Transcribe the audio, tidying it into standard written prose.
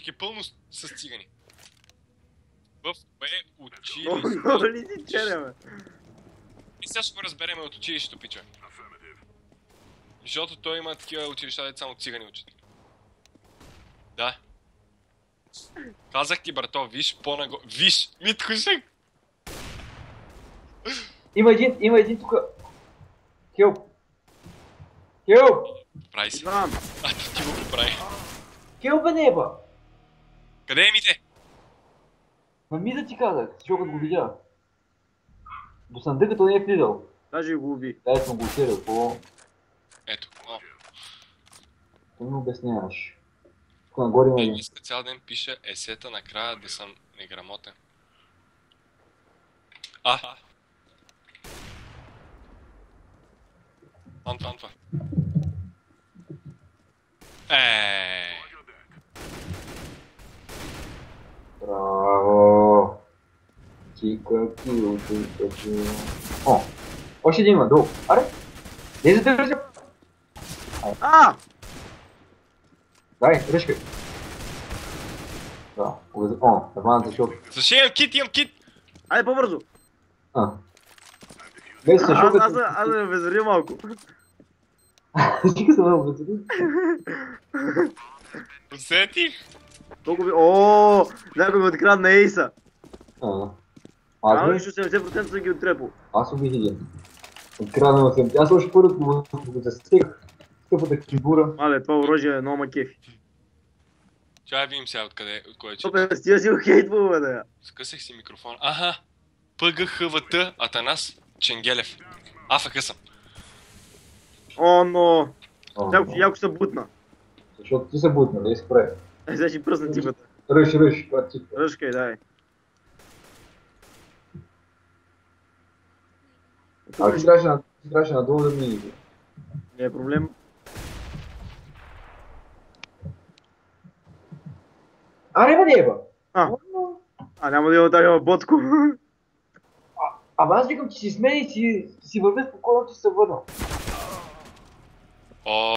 Площик е пълно с цигани. В кое училище... Много ли си чере, бе? И сега ще го разбереме от училището, пича. Защото той има такива училища, дето само цигани учат. Да. Казах ти, брато, виж по-наго... Виж! Митко ще... Има един тука. Хелп. Хелп! Прави си. Знам. А, ти го поправи. Хелп, бе, не е, ба! Къде е Мите? На ми да ти казах, защото го видя. До съндъка той не е влизал. Даже го уби. Дай съм го отидал, по... Ето. О. Той ми обясняваш. Тук нагоре има един. Днес цял ден пиша есета накрая да съм неграмотен. Антва. Браво! Чика, кил, чика, кил. О! Още един има, долу. Аре! Не задържа! А! Дай, ръчкай. Да, о, нормално, защото... Защо имам кит! Айде по-бързо! Без се шокът... Аз да ме безвери малко. Чика се много безвери. Усетих! Толкова би... Ооо! Някой ми открадна ейса. Аз Виж 80% съм ги оттрепал. Аз убих един. Откраднал съм. Аз още първо го застигах. Скъпата кибура. Мале, това оръжие е много ма кефи. Чай видим сега от кое че. Топе, стига си го хейтвал, бе, да я. Скъсах си микрофон. Аха! ПГХВТ Атанас Ченгелев. АФК съм. О, но... Яко се бутна. Защото ти се бутна, да изпре. Сега ще пръсна типата. Ръш, когато ти... Ръшкай, дай. А ти трябваше надолу да ми иде. Не е проблем. Аре, бе, не е, бе! А няма да има тази ботко. Ама аз викам, че си смей и си върви спокойно, че се върнал. О,